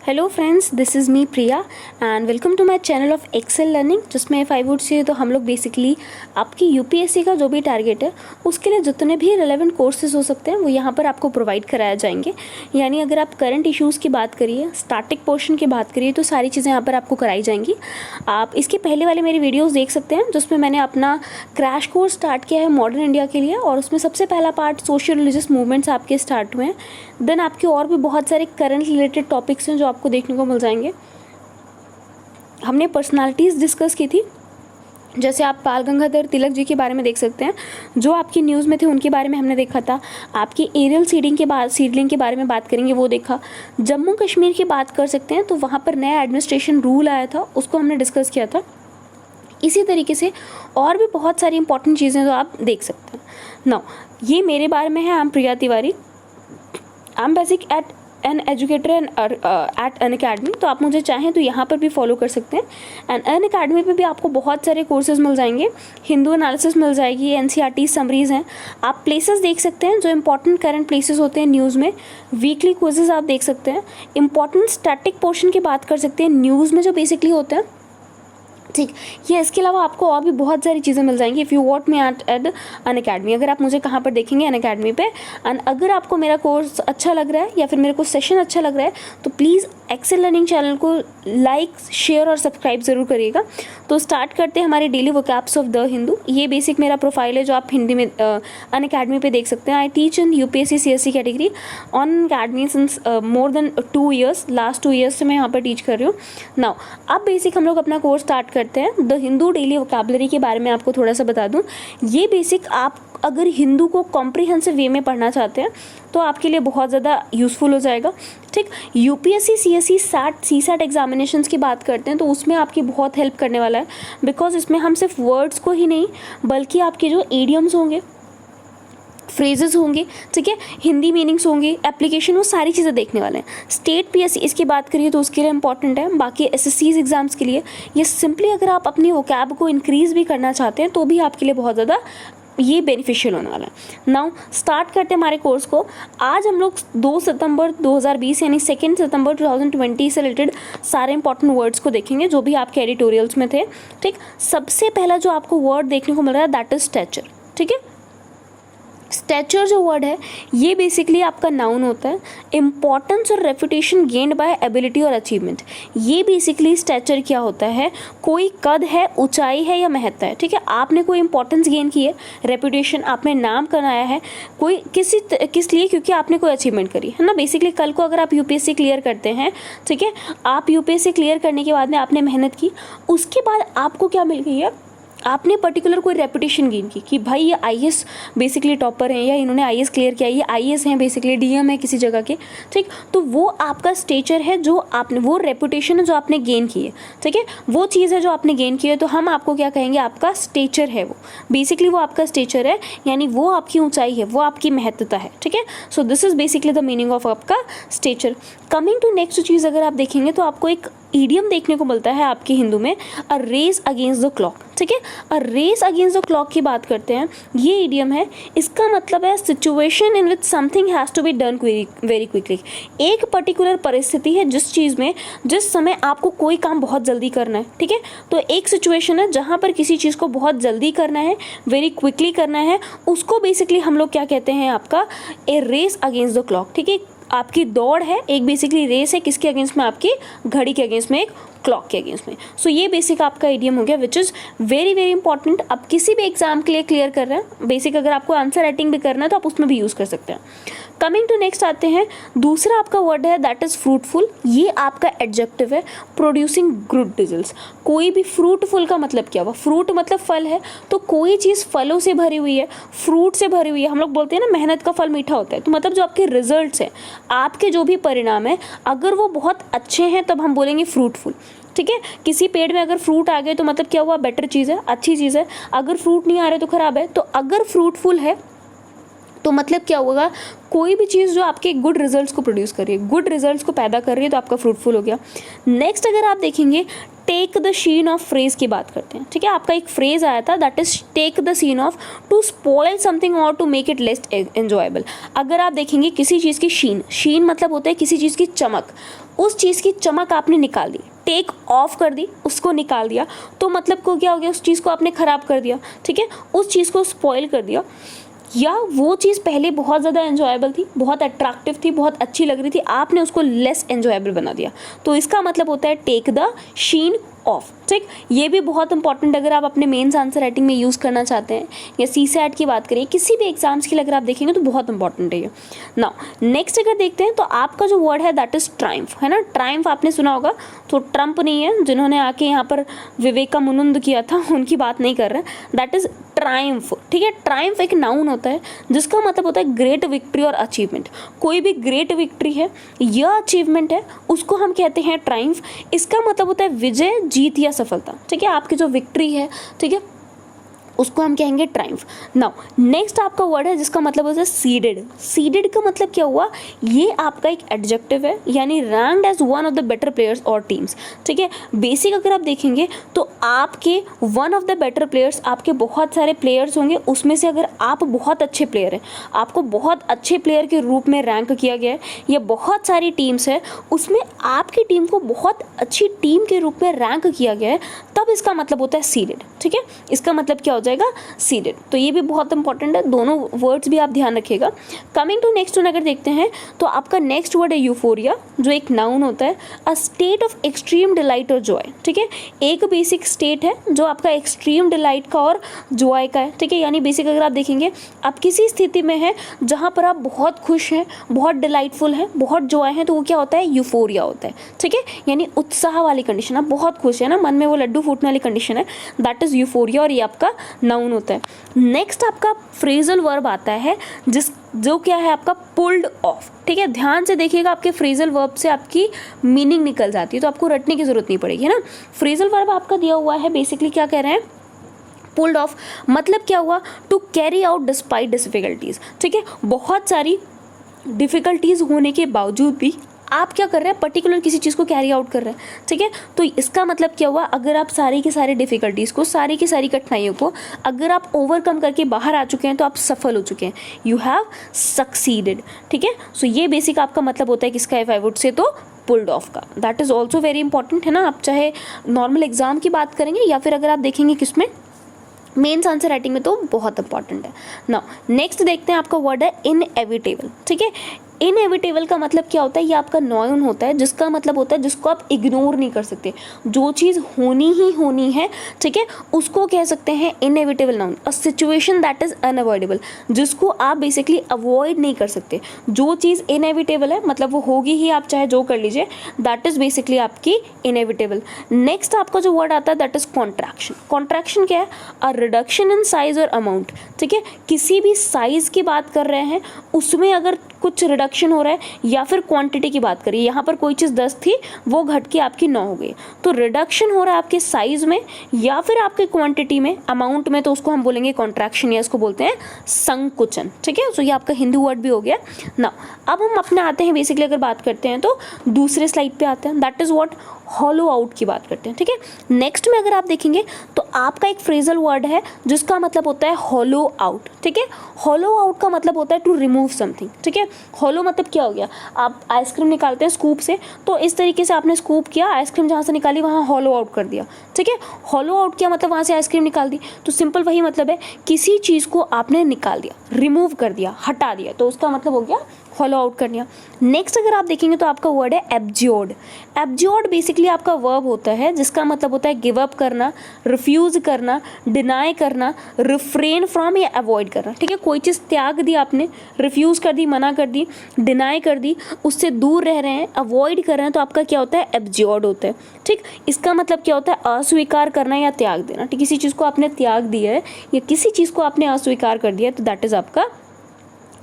Hello friends, this is me Priya and welcome to my channel of Excel learning, जिसमें if I would say तो हम लोग basically आपकी UPSC का जो भी टारगेट है उसके लिए जितने भी रेलेवेंट कोर्सेज हो सकते हैं वो यहाँ पर आपको प्रोवाइड कराया जाएंगे। यानी अगर आप करंट इश्यूज़ की बात करिए, स्टैटिक पोर्शन की बात करिए, तो सारी चीज़ें यहाँ पर आपको कराई जाएंगी। आप इसके पहले वाले मेरी वीडियोज़ देख सकते हैं जिसमें मैंने अपना क्रैश कोर्स स्टार्ट किया है मॉडर्न इंडिया के लिए, और उसमें सबसे पहला पार्ट सोशल रिलीजियस मूवमेंट्स आपके स्टार्ट हुए हैं। देन आपके और भी बहुत सारे करंट रिलेटेड टॉपिक्स हैं जो आपको देखने को मिल जाएंगे। हमने पर्सनालिटीज़ डिस्कस की थी, जैसे आप बाल गंगाधर तिलक जी के बारे में देख सकते हैं, जो आपकी न्यूज़ में थे उनके बारे में हमने देखा था। आपकी एरियल सीडलिंग के बारे में बात करेंगे, वो देखा। जम्मू कश्मीर की बात कर सकते हैं, तो वहाँ पर नया एडमिनिस्ट्रेशन रूल आया था, उसको हमने डिस्कस किया था। इसी तरीके से और भी बहुत सारी इंपॉर्टेंट चीज़ें जो आप देख सकते हैं। नाउ ये मेरे बारे में है। I am Priya Tiwari, I am basically an educator and at Unacademy. तो आप मुझे चाहें तो यहाँ पर भी फॉलो कर सकते हैं। एंड अनअकैडमी पे भी आपको बहुत सारे कोर्सेज मिल जाएंगे, हिंदू एनालिसिस मिल जाएगी, एनसीईआरटी समरीज़ हैं। आप प्लेसेस देख सकते हैं, जो इंपॉर्टेंट करंट प्लेसेस होते हैं न्यूज़ में। वीकली क्विजेज आप देख सकते हैं। इंपॉर्टेंट स्टैटिक पोर्शन की बात कर सकते हैं न्यूज़ में जो बेसिकली होते हैं, ठीक। ये इसके अलावा आपको और भी बहुत सारी चीज़ें मिल जाएंगी if you what me at Unacademy. अगर आप मुझे कहाँ पर देखेंगे, अनअकैडमी पे। एंड अगर आपको मेरा कोर्स अच्छा लग रहा है या फिर मेरे को सेशन अच्छा लग रहा है तो प्लीज़ एक्सेल लर्निंग चैनल को लाइक, शेयर और सब्सक्राइब ज़रूर करिएगा। तो स्टार्ट करते हैं हमारे daily vocabs of the Hindu. ये बेसिक मेरा प्रोफाइल है जो आप हिंदी में अनअकैडमी पे देख सकते हैं। I teach in UPSC CSC category on academy since more than 2 years. Last 2 years से मैं यहाँ पर टीच कर रही हूँ। नाउ अब बेसिक हम लोग अपना कोर्स स्टार्ट करते हैं। द हिंदू डेली वोकैबुलरी के बारे में आपको थोड़ा सा बता दूं। ये बेसिक आप अगर हिंदू को कॉम्प्रिहेंसिव वे में पढ़ना चाहते हैं तो आपके लिए बहुत ज़्यादा यूज़फुल हो जाएगा, ठीक। यूपीएससी सीएससी सीसैट एग्जामिनेशंस की बात करते हैं तो उसमें आपकी बहुत हेल्प करने वाला है, बिकॉज इसमें हम सिर्फ वर्ड्स को ही नहीं बल्कि आपके जो ईडियम्स होंगे, फ्रेजेस होंगे, ठीक है, हिंदी मीनिंग्स होंगे, एप्लीकेशन, वो सारी चीज़ें देखने वाले हैं। स्टेट पीएससी इसकी बात करिए तो उसके लिए इंपॉर्टेंट है। बाकी एसएससीज एग्जाम्स के लिए ये सिंपली अगर आप अपनी वोकैब को इंक्रीज़ भी करना चाहते हैं तो भी आपके लिए बहुत ज़्यादा ये बेनिफिशियल होने वाला है। नाउ स्टार्ट करते हैं हमारे कोर्स को। आज हम लोग 2 सितंबर 2020 यानी 2 सितंबर 2020 से रिलेटेड सारे इंपॉर्टेंट वर्ड्स को देखेंगे जो भी आपके एडिटोरियल्स में थे, ठीक। सबसे पहला जो आपको वर्ड देखने को मिल रहा है दैट इज स्टैचर, ठीक है। स्टैचर जो वर्ड है ये बेसिकली आपका नाउन होता है। इंपॉर्टेंस और रेपुटेशन गेन्ड बाय एबिलिटी और अचीवमेंट। ये बेसिकली स्टैचर क्या होता है, कोई कद है, ऊंचाई है या महत्ता है, ठीक है। आपने कोई इंपॉर्टेंस गेन की है, रेपुटेशन, आपने नाम कमाया है कोई किस लिए, क्योंकि आपने कोई अचीवमेंट करी है ना। बेसिकली कल को अगर आप यूपीएससी क्लियर करते हैं, ठीक है, आप यूपीएससी क्लियर करने के बाद में आपने मेहनत की, उसके बाद आपको क्या मिल गई है, आपने पर्टिकुलर कोई रेपुटेशन गेन की कि भाई ये आईएएस बेसिकली टॉपर हैं या इन्होंने आईएएस क्लियर किया, ये आईएएस हैं, बेसिकली डीएम है किसी जगह के, ठीक। तो वो आपका स्टेचर है जो आपने, वो रेपुटेशन है जो आपने गेन की है, ठीक है, वो चीज़ है जो आपने गेन की है। तो हम आपको क्या कहेंगे, आपका स्टेचर है वो, बेसिकली वो आपका स्टेचर है, यानी वो आपकी ऊंचाई है, वो आपकी महत्वता है, ठीक है। So this is basically the meaning of आपका स्टेचर। कमिंग टू नेक्स्ट चीज़ अगर आप देखेंगे तो आपको एक ईडियम देखने को मिलता है आपके हिंदू में, a race against the clock, ठीक है। A race against the clock की बात करते हैं, ये ईडियम है। इसका मतलब है situation in which something has to be done very quickly. एक पर्टिकुलर परिस्थिति है जिस चीज़ में, जिस समय आपको कोई काम बहुत जल्दी करना है, ठीक है। तो एक सिचुएशन है जहाँ पर किसी चीज़ को बहुत जल्दी करना है, वेरी क्विकली करना है, उसको बेसिकली हम लोग क्या कहते हैं, आपका ए रेस अगेंस्ट द क्लॉक, ठीक है। आपकी दौड़ है, एक बेसिकली रेस है, किसके अगेंस्ट में, आपकी घड़ी के अगेंस्ट में, एक क्लॉक के अगेंस्ट में। सो ये बेसिक आपका इडियम हो गया which is very very important. अब किसी भी एग्जाम के लिए क्लियर कर रहे हैं, बेसिक अगर आपको आंसर राइटिंग भी करना है तो आप उसमें भी यूज़ कर सकते हैं। कमिंग टू नेक्स्ट आते हैं, दूसरा आपका वर्ड है दैट इज़ फ्रूटफुल। ये आपका एडजेक्टिव है, प्रोड्यूसिंग गुड रिजल्ट्स। कोई भी फ्रूटफुल का मतलब क्या हुआ, फ्रूट मतलब फल है, तो कोई चीज़ फलों से भरी हुई है, फ्रूट से भरी हुई है। हम लोग बोलते हैं ना मेहनत का फल मीठा होता है, तो मतलब जो आपके रिजल्ट्स हैं, आपके जो भी परिणाम है, अगर वो बहुत अच्छे हैं तब हम बोलेंगे फ्रूटफुल, ठीक है। किसी पेड़ में अगर फ्रूट आ गए तो मतलब क्या हुआ, बेटर चीज़ है, अच्छी चीज़ है। अगर फ्रूट नहीं आ रहे तो ख़राब है। तो अगर फ्रूटफुल है तो मतलब क्या होगा, कोई भी चीज़ जो आपके गुड रिजल्ट्स को प्रोड्यूस कर रही है, गुड रिजल्ट्स को पैदा कर रही है, तो आपका फ्रूटफुल हो गया। नेक्स्ट अगर आप देखेंगे, take the sheen off phrase की बात करते हैं, ठीक है। आपका एक फ्रेज आया था, that is take the sheen off to spoil something और to make it less enjoyable. अगर आप देखेंगे किसी चीज़ की शीन मतलब होता है किसी चीज़ की चमक, उस चीज़ की चमक आपने निकाल दी, टेक ऑफ कर दी, उसको निकाल दिया, तो मतलब को क्या हो गया, उस चीज़ को आपने ख़राब कर दिया, ठीक है, उस चीज़ को स्पॉइल कर दिया। या वो चीज़ पहले बहुत ज़्यादा एंजॉयबल थी, बहुत अट्रैक्टिव थी, बहुत अच्छी लग रही थी, आपने उसको लेस एंजॉयबल बना दिया, तो इसका मतलब होता है टेक द शीन ऑफ, ठीक। ये भी बहुत इंपॉर्टेंट अगर आप अपने मेंस आंसर राइटिंग में यूज़ करना चाहते हैं, या सीसैट की बात करें, किसी भी एग्जाम्स के लिए अगर आप देखेंगे तो बहुत इंपॉर्टेंट है ये। नाउ नेक्स्ट अगर देखते हैं तो आपका जो वर्ड है दैट इज ट्रायम्फ, है ना। ट्रायम्फ आपने सुना होगा, तो ट्रम्प नहीं है, जिन्होंने आके यहाँ पर विवेक का मुनुंद किया था उनकी बात नहीं कर रहे हैं, दैट इज ट्रायम्फ, ठीक है। ट्रायम्फ एक नाउन होता है जिसका मतलब होता है ग्रेट विक्ट्री और अचीवमेंट। कोई भी ग्रेट विक्ट्री है या अचीवमेंट है उसको हम कहते हैं ट्रायम्फ। इसका मतलब होता है विजय, जीत या सफलता, ठीक है। आपकी जो विक्ट्री है, ठीक है, उसको हम कहेंगे ट्रायम्फ। नाउ नेक्स्ट आपका वर्ड है जिसका मतलब होता है सीडेड। सीडेड का मतलब क्या हुआ, ये आपका एक एडजेक्टिव है, यानी ranked as one of the better players और टीम्स, ठीक है। बेसिक अगर आप देखेंगे तो आपके one of the better players, आपके बहुत सारे प्लेयर्स होंगे, उसमें से अगर आप बहुत अच्छे प्लेयर हैं, आपको बहुत अच्छे प्लेयर के रूप में रैंक किया गया है, या बहुत सारी टीम्स है उसमें आपकी टीम को बहुत अच्छी टीम के रूप में रैंक किया गया है, तब इसका मतलब होता है सीडेड, ठीक है। इसका मतलब क्या हो जाएगा, सीडेड। तो ये भी बहुत इंपॉर्टेंट है, दोनों वर्ड्स भी आप ध्यान रखिएगा। कमिंग टू नेक्स्ट वन अगर देखते हैं तो आपका नेक्स्ट वर्ड है यूफोरिया, जो एक नाउन होता है, a state of extreme delight और जॉय, ठीक है। एक बेसिक स्टेट है जो आपका एक्सट्रीम डिलाइट का और जॉय का है, ठीक है। यानी बेसिक अगर आप देखेंगे, आप किसी स्थिति में हैं जहाँ पर आप बहुत खुश हैं, बहुत डिलाइटफुल हैं, बहुत जॉय हैं, तो वो क्या होता है, यूफोरिया होता है, ठीक है। यानी उत्साह वाली कंडीशन, आप बहुत खुश है ना, मन में वो लड्डू फूटने वाली कंडीशन है, दैट इज यूफोरिया, और ये आपका नाउन होता है। नेक्स्ट आपका फ्रेजल वर्ब आता है जो क्या है आपका पुल्ड ऑफ, ठीक है। ध्यान से देखिएगा, आपके फ्रेजल वर्ब से आपकी मीनिंग निकल जाती है, तो आपको रटने की जरूरत नहीं पड़ेगी, है ना। फ्रेजल वर्ब आपका दिया हुआ है, बेसिकली क्या कह रहे हैं, पुल्ड ऑफ, मतलब क्या हुआ, to carry out despite difficulties, ठीक है। बहुत सारी डिफिकल्टीज होने के बावजूद भी आप क्या कर रहे हैं, पर्टिकुलर किसी चीज़ को कैरी आउट कर रहे हैं, ठीक है। तो इसका मतलब क्या हुआ, अगर आप सारी की सारी डिफिकल्टीज़ को, सारी की सारी कठिनाइयों को अगर आप ओवरकम करके बाहर आ चुके हैं तो आप सफल हो चुके हैं, यू हैव सक्सीडेड, ठीक है। सो ये बेसिक आपका मतलब होता है किसका, इफ आई वुड से तो पुल्ड ऑफ का। That is also very important, है ना। आप चाहे नॉर्मल एग्जाम की बात करेंगे या फिर अगर आप देखेंगे किसमें, मेंस आंसर राइटिंग में, तो बहुत इंपॉर्टेंट है। नाउ नेक्स्ट देखते हैं, आपका वर्ड है इनएविटेबल, ठीक है। इनएविटेबल का मतलब क्या होता है, ये आपका नाउन होता है जिसका मतलब होता है जिसको आप इग्नोर नहीं कर सकते, जो चीज़ होनी ही होनी है, ठीक है, उसको कह सकते हैं inevitable noun. A situation that is unavoidable, जिसको आप बेसिकली अवॉइड नहीं कर सकते, जो चीज़ इनएविटेबल है मतलब वो होगी ही, आप चाहे जो कर लीजिए, दैट इज बेसिकली आपकी इनएविटेबल। नेक्स्ट आपका जो वर्ड आता है दैट इज कॉन्ट्रैक्शन। कॉन्ट्रैक्शन क्या है, अ रिडक्शन इन साइज और अमाउंट, ठीक है। किसी भी साइज की बात कर रहे हैं, उसमें अगर कुछ रिडक्शन हो रहा है, या फिर क्वांटिटी की बात करिए, यहाँ पर कोई चीज़ 10 थी वो घट के आपकी 9 हो गई, तो रिडक्शन हो रहा है आपके साइज में या फिर आपके क्वांटिटी में, अमाउंट में, तो उसको हम बोलेंगे कॉन्ट्रैक्शन, या इसको बोलते हैं संकुचन, ठीक है। सो ये आपका हिंदी वर्ड भी हो गया ना। अब हम अपने आते हैं, बेसिकली अगर बात करते हैं तो दूसरे स्लाइड पे आते हैं, that is what, hollow out की बात करते हैं, ठीक है। नेक्स्ट में अगर आप देखेंगे तो आपका एक फ्रेजल वर्ड है जिसका मतलब होता है हॉलो आउट, ठीक है। हॉलो आउट का मतलब होता है टू रिमूव समथिंग, ठीक है। हॉलो मतलब क्या हो गया, आप आइसक्रीम निकालते हैं स्कूप से, तो इस तरीके से आपने स्कूप किया, आइसक्रीम जहाँ से निकाली वहाँ हॉलो आउट कर दिया, ठीक है। हॉलो आउट किया मतलब वहाँ से आइसक्रीम निकाल दी, तो सिंपल वही मतलब है, किसी चीज़ को आपने निकाल दिया, रिमूव कर दिया, हटा दिया, तो उसका मतलब हो गया हॉलो आउट कर दिया। नेक्स्ट अगर आप देखेंगे तो आपका वर्ड है एब्ज्योर्ड। एब्ज्योर्ड बेसिकली आपका वर्ब होता है जिसका मतलब होता है गिव अप करना, रिफ्यूज़ करना, डिनाई करना, रिफ्रेन फ्रॉम या अवॉइड करना, ठीक है। कोई चीज़ त्याग दी आपने, रिफ्यूज़ कर दी, मना कर दी, डिनाई कर दी, उससे दूर रह रहे हैं, अवॉइड कर रहे हैं, तो आपका क्या होता है, एब्ज्योर्ड होता है, ठीक। इसका मतलब क्या होता है, अस्वीकार करना या त्याग देना, ठीक। किसी चीज़ को आपने त्याग दिया है या किसी चीज़ को आपने अस्वीकार कर दिया है, तो दैट इज़ आपका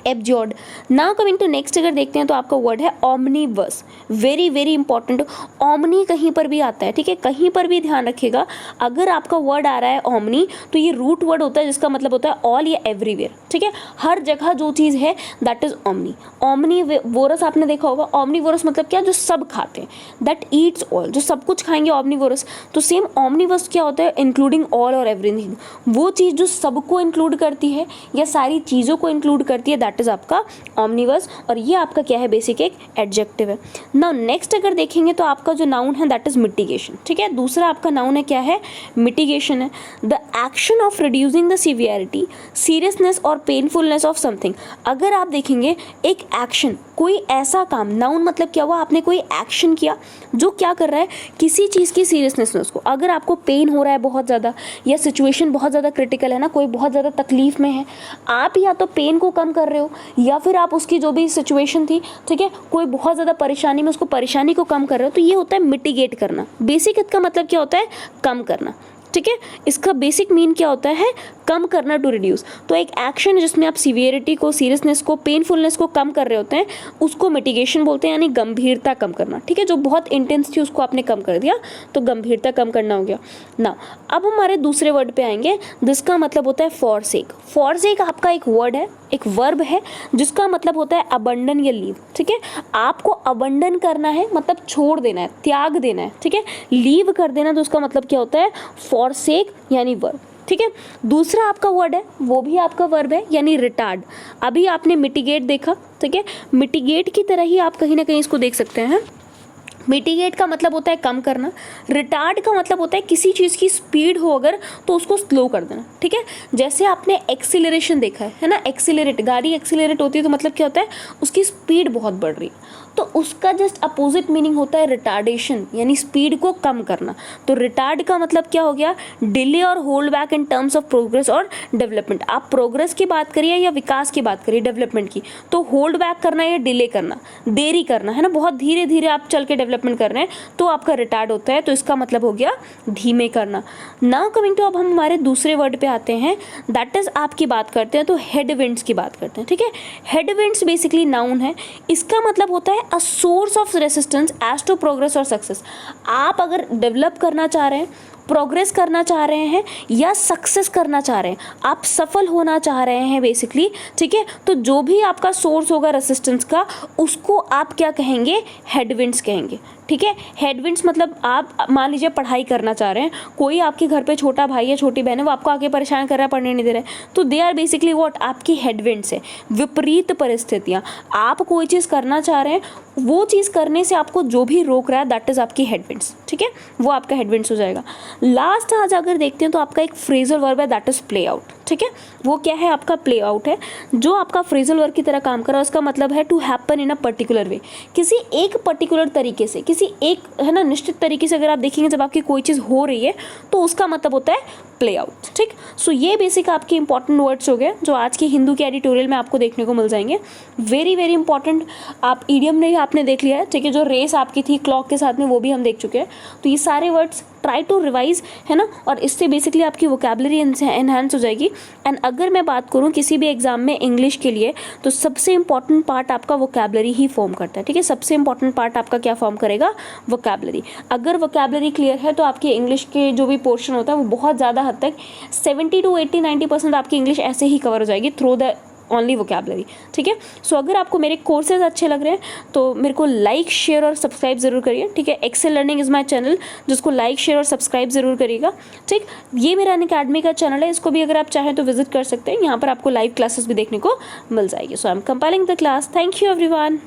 absurd. Now coming to next, अगर देखते हैं तो आपका वर्ड है omnivorous. Very very important, omni कहीं पर भी आता है, ठीक है, कहीं पर भी ध्यान रखिएगा। अगर आपका वर्ड आ रहा है ऑमनी तो ये रूट वर्ड होता है जिसका मतलब होता है ऑल या एवरीवेयर, ठीक है, हर जगह जो चीज़ है दैट इज ऑमनी। ऑमनीवोरस आपने देखा होगा, ऑमनीवोरस मतलब क्या, जो सब खाते हैं, दैट ईट्स ऑल, जो सब कुछ खाएंगे ऑमनीवोरस। तो सेम ऑमनीवर्स क्या होता है, इंक्लूडिंग ऑल और एवरीथिंग, वो चीज़ जो सबको इंक्लूड करती है या सारी चीज़ों को इंक्लूड करती है, दैट इज आपका ऑमनीवर्स। और ये आपका क्या है, बेसिक एक एडजेक्टिव है। नाउ नेक्स्ट अगर देखेंगे तो आपका जो नाउन है दैट इज मिटिगेशन, ठीक है, दूसरा आपका नाउन है क्या है, मिटिगेशन है। The action of reducing the severity, seriousness और पेनफुलनेस ऑफ समथिंग। अगर आप देखेंगे एक एक्शन, कोई ऐसा काम, नाउन मतलब क्या हुआ, आपने कोई एक्शन किया जो क्या कर रहा है, किसी चीज़ की सीरियसनेस में उसको, अगर आपको पेन हो रहा है बहुत ज़्यादा या सिचुएशन बहुत ज़्यादा क्रिटिकल है ना, कोई बहुत ज़्यादा तकलीफ में है, आप या तो पेन को कम कर रहे हो या फिर आप उसकी जो भी सिचुएशन थी, ठीक है, कोई बहुत ज़्यादा परेशानी में, उसको परेशानी को कम कर रहे हो, तो ये होता है मिटिगेट करना। बेसिक इसका मतलब क्या होता है, कम करना, ठीक है, इसका बेसिक मीन क्या होता है, कम करना, टू रिड्यूस। तो एक एक्शन जिसमें आप सीवियरिटी को, सीरियसनेस को, पेनफुलनेस को कम कर रहे होते हैं उसको मिटिगेशन बोलते हैं, यानी गंभीरता कम करना, ठीक है, जो बहुत इंटेंस थी उसको आपने कम कर दिया तो गंभीरता कम करना हो गया ना। अब हमारे दूसरे वर्ड पे आएंगे जिसका मतलब होता है फॉरसेक। फॉरसेक आपका एक वर्ड है, एक वर्ब है जिसका मतलब होता है अबंडन या लीव, ठीक है, आपको अबंडन करना है मतलब छोड़ देना है, त्याग देना है, ठीक है, लीव कर देना, तो उसका मतलब क्या होता है, फॉरसेक यानी वर्ब, ठीक है। दूसरा आपका वर्ड है वो भी आपका वर्ब है यानी रिटार्ड। अभी आपने मिटिगेट देखा, ठीक है, मिटिगेट की तरह ही आप कहीं ना कहीं इसको देख सकते हैं। मिटिगेट का मतलब होता है कम करना, रिटार्ड का मतलब होता है किसी चीज़ की स्पीड हो अगर तो उसको स्लो कर देना, ठीक है। जैसे आपने एक्सीलरेशन देखा है ना, एक्सीलरेट, गाड़ी एक्सीलरेट होती है तो मतलब क्या होता है, उसकी स्पीड बहुत बढ़ रही है, तो उसका जस्ट अपोजिट मीनिंग होता है रिटार्डेशन, यानी स्पीड को कम करना। तो रिटार्ड का मतलब क्या हो गया, डिले और hold back in terms of progress और डेवलपमेंट। आप प्रोग्रेस की बात करिए या विकास की बात करिए, डेवलपमेंट की, तो होल्ड बैक करना या डिले करना, देरी करना, है ना, बहुत धीरे धीरे आप चल के डेवलपमेंट कर रहे हैं तो आपका रिटार्ड होता है, तो इसका मतलब हो गया धीमे करना। नाउ कमिंग टू, अब हम हमारे दूसरे वर्ड पे आते हैं, दैट इज आपकी बात करते हैं तो हेडविंड्स की बात करते हैं, ठीक है। हेडविंड्स बेसिकली नाउन है, इसका मतलब होता है a source of resistance as to progress और सक्सेस। आप अगर डेवलप करना चाह रहे हैं, प्रोग्रेस करना चाह रहे हैं या सक्सेस करना चाह रहे हैं, आप सफल होना चाह रहे हैं बेसिकली, ठीक है, तो जो भी आपका सोर्स होगा रेसिस्टेंस का उसको आप क्या कहेंगे, हेडविंड्स कहेंगे, ठीक है। हेडविंड्स मतलब आप मान लीजिए पढ़ाई करना चाह रहे हैं, कोई आपके घर पे छोटा भाई या छोटी बहन है, वो आपको आके परेशान कर रहा है, पढ़ने नहीं दे रहा है, तो दे आर बेसिकली व्हाट, आपकी हेडविंड्स है, विपरीत परिस्थितियाँ। आप कोई चीज़ करना चाह रहे हैं, वो चीज़ करने से आपको जो भी रोक रहा है दैट इज आपकी हेडविंड्स, ठीक है, वो आपका हेडविंड्स हो जाएगा। लास्ट आज अगर देखते हैं तो आपका एक फ्रेजल वर्ब है दैट इज प्ले आउट, ठीक है, वो क्या है, आपका प्ले आउट है, जो आपका फ्रेजल वर्ब की तरह काम कर रहा है, उसका मतलब है to happen in a particular way, किसी एक पर्टिकुलर तरीके से, किसी एक, है ना, निश्चित तरीके से अगर आप देखेंगे जब आपकी कोई चीज़ हो रही है तो उसका मतलब होता है प्ले आउट, ठीक। सो ये बेसिक आपके इंपॉर्टेंट वर्ड्स हो गए जो आज के हिंदू के एडिटोरियल में आपको देखने को मिल जाएंगे। वेरी वेरी इंपॉर्टेंट, आप ईडियम ने आपने देख लिया है, ठीक है, जो रेस आपकी थी क्लॉक के साथ में वो भी हम देख चुके हैं, तो ये सारे वर्ड्स ट्राई टू रिवाइज, है ना, और इससे बेसिकली आपकी वोकैबुलरी एनहांस हो जाएगी। एंड अगर मैं बात करूँ किसी भी एग्जाम में इंग्लिश के लिए, तो सबसे इंपॉर्टेंट पार्ट आपका वोकैबुलरी ही फॉर्म करता है, ठीक है, सबसे इंपॉर्टेंट पार्ट आपका क्या फॉर्म करेगा, वोकैबुलरी। अगर वोकैबुलरी क्लियर है तो आपकी इंग्लिश के जो भी पोर्शन होता है वो बहुत ज़्यादा हद तक 70 to 80-90% आपकी इंग्लिश ऐसे ही कवर हो जाएगी थ्रू द ओनली वोकैबुलरी, ठीक है। सो अगर आपको मेरे कोर्सेज अच्छे लग रहे हैं तो मेरे को लाइक, शेयर और सब्सक्राइब ज़रूर करिए, ठीक है। Excel learning is my channel, जिसको लाइक, शेयर और सब्सक्राइब ज़रूर करिएगा, ठीक। ये मेरा अनअकैडमी का चैनल है, इसको भी अगर आप चाहें तो विजिट कर सकते हैं, यहाँ पर आपको लाइव क्लासेस भी देखने को मिल जाएगी। So I am compiling the class, thank you everyone.